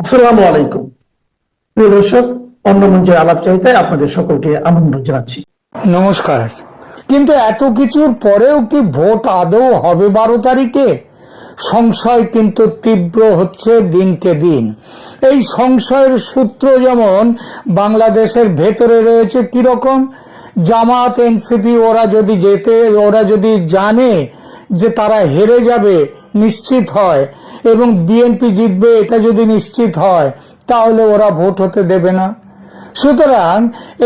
আসসালামু আলাইকুম। প্রিয় দর্শক, অন্য মঞ্চের আলাপচারিতায় আপনাদের সকলকে আমন্ত্রণ জানাচ্ছি। নমস্কার। কিন্তু এত কিছুর পরেও কি ভোট আদৌ হবে 12 তারিখে? সংশয় কিন্তু তীব্র হচ্ছে দিনকে দিন। এই সংশয়ের সূত্র যেমন বাংলাদেশের ভেতরে রয়েছে কিরকম, জামাত এনসিপি ওরা যদি জানে যে তারা হেরে যাবে নিশ্চিত হয় এবং বিএনপি জিতবে এটা যদি নিশ্চিত হয়, তাহলে ওরা ভোট হতে দেবে না। সুতরাং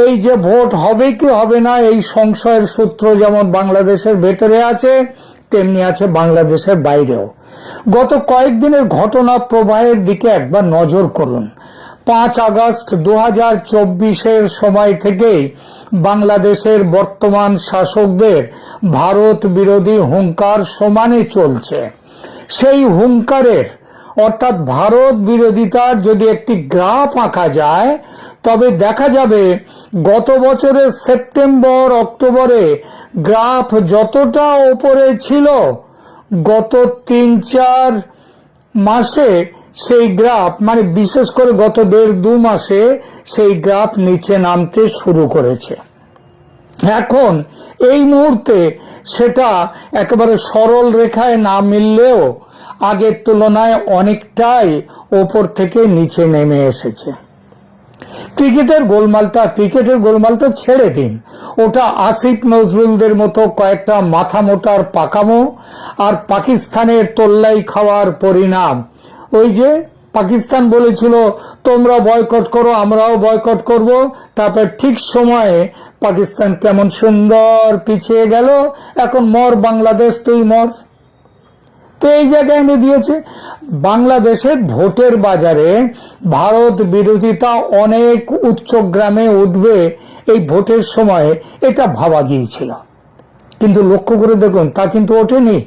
এই যে ভোট হবে কি হবে না এই সংশয়ের সূত্র যেমন বাংলাদেশের ভেতরে আছে, তেমনি আছে বাংলাদেশের বাইরেও। গত কয়েকদিনের ঘটনা প্রবাহের দিকে একবার নজর করুন। 5 আগস্ট 2024-এর সময় থেকেই বাংলাদেশের বর্তমান শাসকদের ভারত বিরোধী হুঙ্কার সমানে চলছে। সেই হুঙ্কারের অর্থাৎ ভারত বিরোধিতার যদি একটি গ্রাফ আঁকা যায়, তবে দেখা যাবে গত বছরের সেপ্টেম্বর অক্টোবরে গ্রাফ যতটা উপরে ছিল, গত 3-4 মাসে সেই গ্রাফ, মানে বিশেষ করে গত 1.5-2 মাসে সেই গ্রাফ নিচে নামতে শুরু করেছে। এখন এই মুহূর্তে সেটা একেবারে সরল রেখায় না মিললেও আগের তুলনায় অনেকটাই ওপর থেকে নিচে নেমে এসেছে। ক্রিকেটের গোলমালটা ছেড়ে দিন, ওটা আসিফ নজরুলদের মতো কয়েকটা মাথা মোটার পাকামো আর পাকিস্তানের তোল্লাই খাওয়ার পরিণাম। ওই যে পাকিস্তান বলেছিল তোমরা বয়কট করো, আমরাও বয়কট করব, তারপর ঠিক সময়ে পাকিস্তান কেমন সুন্দর পিছিয়ে গেল, এখন মর বাংলাদেশ তুই মর। তো এই জায়গায় এনে দিয়েছে। বাংলাদেশের ভোটের বাজারে ভারত বিরোধিতা অনেক উচ্চগ্রামে উঠবে এই ভোটের সময়, এটা ভাবা গিয়েছিল, কিন্তু লক্ষ্য করে দেখুন তা কিন্তু ওঠেনি।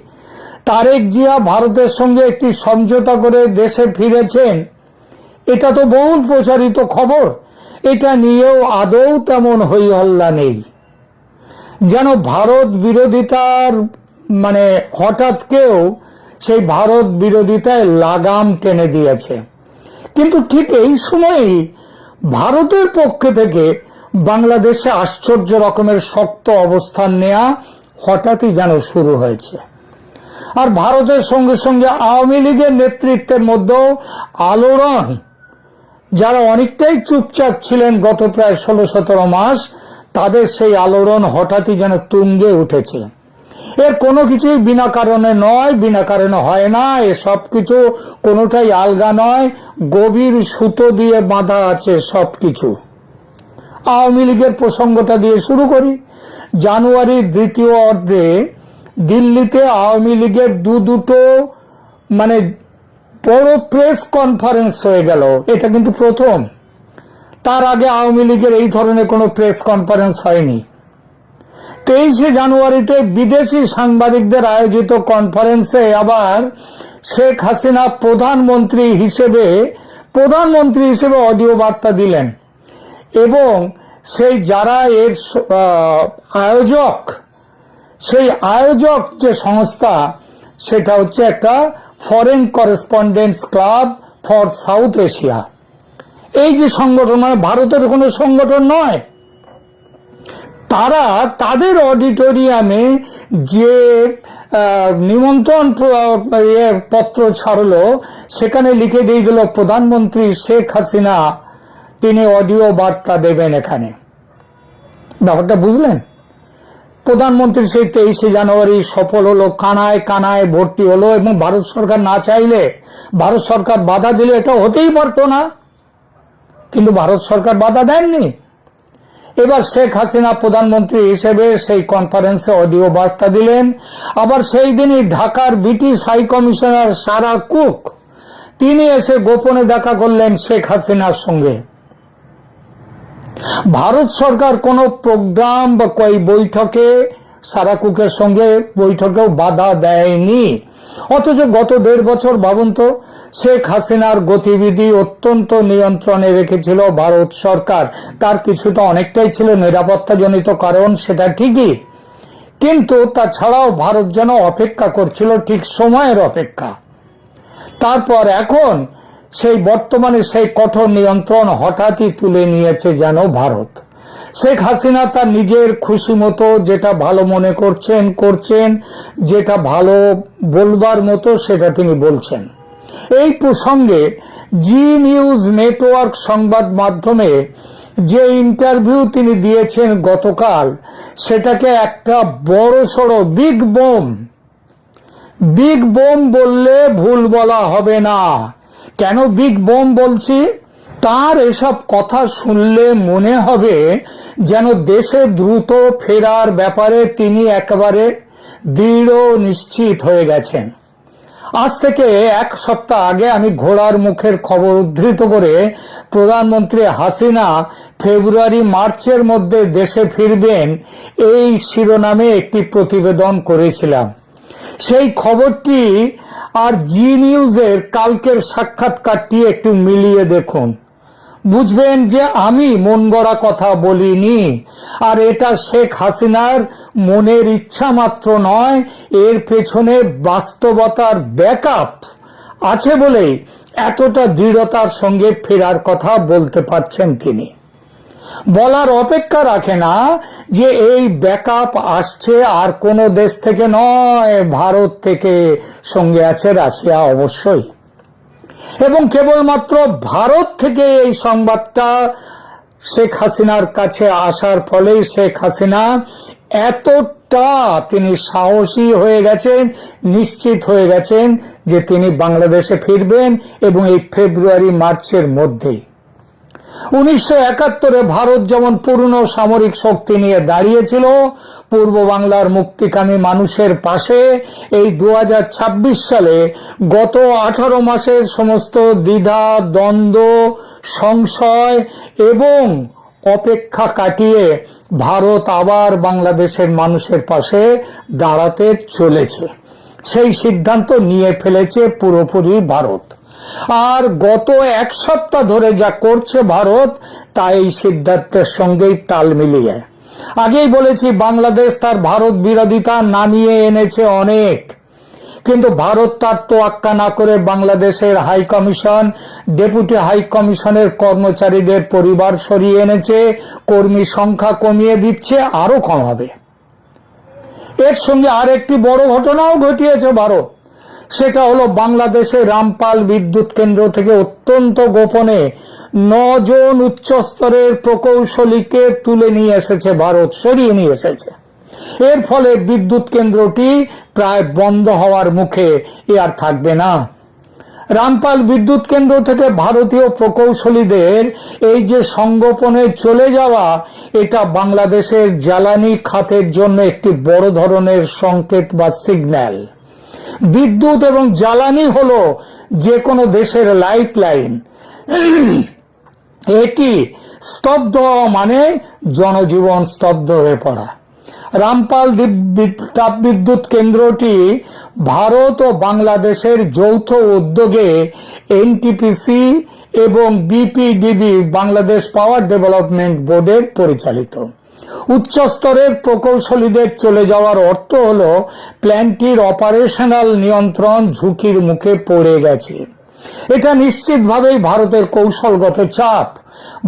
তারেক জিয়া ভারতের সঙ্গে একটি সমঝোতা করে দেশে ফিরেছেন, এটা তো বহুল প্রচারিত খবর। এটা নিয়েও আদৌ তেমন হই হল্লা নেই। যেন ভারত বিরোধিতার মানে হঠাৎ কেউ সেই ভারত বিরোধিতায় লাগাম টেনে দিয়েছে। কিন্তু ঠিক এই সময়ই ভারতের পক্ষ থেকে বাংলাদেশে আশ্চর্য রকমের শক্ত অবস্থান নেওয়া হঠাৎই যেন শুরু হয়েছে। আর ভারতের সঙ্গে সঙ্গে আওয়ামী লীগের নেতৃত্বের মধ্যেও আলোড়ন, যারা অনেকটাই চুপচাপ ছিলেন গত প্রায় 16-17 মাস, তাদের সেই আলোড়ন হঠাৎই যেন তুঙ্গে উঠেছে। এর কোনো কিছুই বিনা কারণে নয়, বিনা কারণে হয় না। এ সব কিছু কোনোটাই আলগা নয়, গভীর সুতো দিয়ে বাঁধা আছে সবকিছু। আওয়ামী লীগের প্রসঙ্গটা দিয়ে শুরু করি। জানুয়ারির দ্বিতীয় অর্ধে দিল্লিতে আওয়ামী লীগের দুটো মানে বড় প্রেস কনফারেন্স হয়ে গেল। এটা কিন্তু প্রথম। তার আগে আওয়ামী লীগের এই ধরনের কোনো প্রেস কনফারেন্স হয়নি। 23শে জানুয়ারিতে বিদেশি সাংবাদিকদের আয়োজিত কনফারেন্সে আবার শেখ হাসিনা প্রধানমন্ত্রী হিসেবে অডিও বার্তা দিলেন এবং সেই যারা এর আয়োজক, সেই আয়োজক যে সংস্থা, সেটা হচ্ছে একটা foreign correspondents club for south Asia. এই যে সংগঠন ভারতের কোনো সংগঠন নয়, তারা তাদের অডিটোরিয়ামে যে নিমন্ত্রণ পত্র ছাড়লো, সেখানে লিখে দিয়ে গেল প্রধানমন্ত্রী শেখ হাসিনা তিনি অডিও বার্তা দেবেন এখানে। ব্যাপারটা বুঝলেন? প্রধানমন্ত্রী সেই 23শে জানুয়ারি সফল হলো, কানায় কানায় ভর্তি হলো এবং ভারত সরকার না চাইলে, ভারত সরকার বাধা দিলে এটা হতেই পারতো না, কিন্তু ভারত সরকার বাধা দেননি। এবার শেখ হাসিনা প্রধানমন্ত্রী হিসেবে সেই কনফারেন্সে অডিও বার্তা দিলেন। আবার সেই দিনই ঢাকার British high commissioner Sarah Cook তিনি এসে গোপনে দেখা করলেন শেখ হাসিনার সঙ্গে। ভারত সরকার কোনো প্রোগ্রাম বা বৈঠকে সারা কুকের সঙ্গে বৈঠকেও বাধা দেয়নি। অথচ গত 1.5 বছর ভাবুন তো, শেখ হাসিনার গতিবিধি অত্যন্ত নিয়ন্ত্রণে রেখেছিল ভারত সরকার। তার কিছুটা অনেকটাই ছিল নিরাপত্তাজনিত কারণ, সেটা ঠিকই, কিন্তু তাছাড়াও ভারত যেন অপেক্ষা করছিল, ঠিক সময়ের অপেক্ষা। তারপর এখন সেই বর্তমানে সেই কঠোর নিয়ন্ত্রণ হঠাৎই তুলে নিয়েছে যেন ভারত। শেখ হাসিনা তার নিজের খুশি মতো যেটা ভালো মনে করছেন, যেটা ভালো বলবার মতো সেটা তিনি বলছেন। এই প্রসঙ্গে জি নিউজ নেটওয়ার্ক সংবাদ মাধ্যমে যে ইন্টারভিউ তিনি দিয়েছেন গতকাল, সেটাকে একটা বড়সড় বিগ বোম বললে ভুল বলা হবে না। কেন বিগ বোম বলছি? তার এসব কথা শুনলে মনে হবে যেন দেশে দ্রুত ফেরার ব্যাপারে তিনি একেবারে দৃঢ় নিশ্চিত হয়ে গেছেন। আজ থেকে এক সপ্তাহ আগে আমি ঘোড়ার মুখের খবর উদ্ধৃত করে প্রধানমন্ত্রী হাসিনা ফেব্রুয়ারি মার্চের মধ্যে দেশে ফিরবেন এই শিরোনামে একটি প্রতিবেদন করেছিলাম। সেই খবরটি আর জি নিউজের কালকের সাক্ষাৎকারটি একটু মিলিয়ে দেখুন, বুঝবেন যে আমি মন গড়া কথা বলিনি। আর এটা শেখ হাসিনার মনের ইচ্ছা মাত্র নয়, এর পেছনে বাস্তবতার ব্যাকআপ আছে বলেই এতটা দৃঢ়তার সঙ্গে ফেরার কথা বলতে পারছেন তিনি। বলার অপেক্ষা রাখে না যে এই ব্যাকআপ আসছে আর কোন দেশ থেকে নয়, ভারত থেকে, সঙ্গে আছে রাশিয়া অবশ্যই। এবং কেবলমাত্র ভারত থেকে এই সংবাদটা শেখ হাসিনার কাছে আসার ফলেই শেখ হাসিনা এতটা তিনি সাহসী হয়ে গেছেন, নিশ্চিত হয়ে গেছেন যে তিনি বাংলাদেশে ফিরবেন এবং এই ফেব্রুয়ারি মার্চের মধ্যেই। 1971 ভারত যেমন পূর্ণ সামরিক শক্তি নিয়ে দাঁড়িয়েছিল পূর্ব বাংলার মুক্তিকামী মানুষের পাশে, এই 2026 সালে গত 18 মাসের সমস্ত দ্বিধা, দ্বন্দ্ব, সংশয় এবং অপেক্ষা কাটিয়ে ভারত আবার বাংলাদেশের মানুষের পাশে দাঁড়াতে চলেছে। সেই সিদ্ধান্ত নিয়ে ফেলেছে পুরোপুরি ভারত। আর গত এক সপ্তাহ ধরে যা করছে ভারত, তা এই সিদ্ধান্তের সঙ্গেই তাল মিলিয়ে। আগেই বলেছি, বাংলাদেশ তার ভারত বিরোধিতা নামিয়ে এনেছে অনেক, কিন্তু ভারত তার তোয়াক্কা না করে বাংলাদেশের হাই কমিশন, ডেপুটি হাই কমিশনের কর্মচারীদের পরিবার সরিয়ে এনেছে, কর্মী সংখ্যা কমিয়ে দিচ্ছে, আরো কমাবে। এর সঙ্গে আরেকটি বড় ঘটনাও ঘটিয়েছে ভারত। সেটা হলো বাংলাদেশে রামপাল বিদ্যুৎ কেন্দ্র থেকে অত্যন্ত গোপনে 9 জন উচ্চস্তরের প্রকৌশলীকে তুলে নিয়ে এসেছে ভারত, সরিয়ে নিয়ে এসেছে। এর ফলে বিদ্যুৎ কেন্দ্রটি প্রায় বন্ধ হওয়ার মুখে, এ আর থাকবে না। রামপাল বিদ্যুৎ কেন্দ্র থেকে ভারতীয় প্রকৌশলীদের এই যে সংগোপনে চলে যাওয়া, এটা বাংলাদেশের জ্বালানি খাতের জন্য একটি বড় ধরনের সংকেত বা সিগন্যাল। বিদ্যুৎ এবং জ্বালানি হলো যে কোনো দেশের লাইফ লাইন। এটি স্তব্ধ হওয়া মানে জনজীবন স্তব্ধ হয়ে পড়া। রামপাল তাপবিদ্যুৎ কেন্দ্রটি ভারত ও বাংলাদেশের যৌথ উদ্যোগে এনটিপিসি এবং বিপিডিবি বাংলাদেশ পাওয়ার ডেভেলপমেন্ট বোর্ডের পরিচালিত। উচ্চস্তরের প্রকৌশলীদের চলে যাওয়ার অর্থ হলো প্ল্যান্টটির অপারেশনাল নিয়ন্ত্রণ ঝুঁকির মুখে পড়ে গেছে। এটা নিশ্চিতভাবেই ভারতের কৌশলগত চাপ।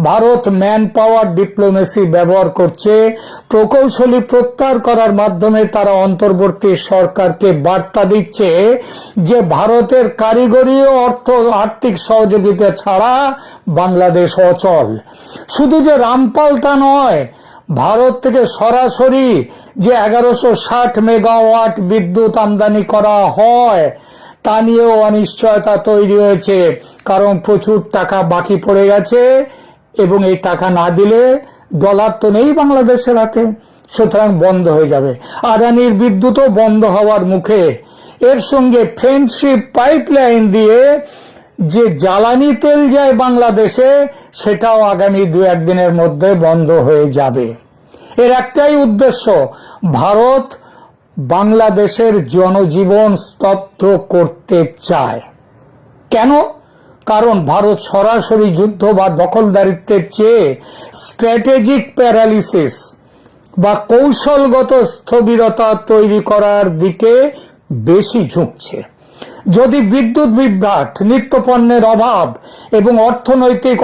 ভারত ম্যান পাওয়ার ডিপ্লোমেসি ব্যবহার করছে। প্রকৌশলী প্রত্যাহার করার মাধ্যমে তারা অন্তর্বর্তী সরকারকে বার্তা দিচ্ছে যে ভারতের কারিগরি ও আর্থিক সহযোগিতা ছাড়া বাংলাদেশ অচল। শুধু যে রামপাল তা নয়, ভারত থেকে সরাসরি যে 1160 মেগাওয়াট বিদ্যুৎ আমদানি করা হয় তা নিয়েও অনিশ্চয়তা তৈরি হয়েছে, কারণ প্রচুর টাকা বাকি পড়ে গেছে এবং এই টাকা না দিলে ডলার তো নেই বাংলাদেশের হাতে, সুতরাং বন্ধ হয়ে যাবে। আদানির বিদ্যুৎও বন্ধ হওয়ার মুখে। এর সঙ্গে ফ্রেন্ডশিপ পাইপলাইন দিয়ে যে জ্বালানি তেল যায় বাংলাদেশে, সেটাও আগামী 2-1 দিনের মধ্যে বন্ধ হয়ে যাবে। এর একটাই উদ্দেশ্য, ভারত বাংলাদেশের জনজীবন স্তব্ধ করতে চায়। কেন? কারণ ভারত সরাসরি যুদ্ধ বা দখলদারিত্বের চেয়ে স্ট্র্যাটেজিক প্যারালিসিস বা কৌশলগত স্থবিরতা তৈরি করার দিকে বেশি ঝুঁকছে। যদি বিদ্যুৎ বিভ্রাট, নিত্যপণ্যের অভাব এবং অর্থনৈতিক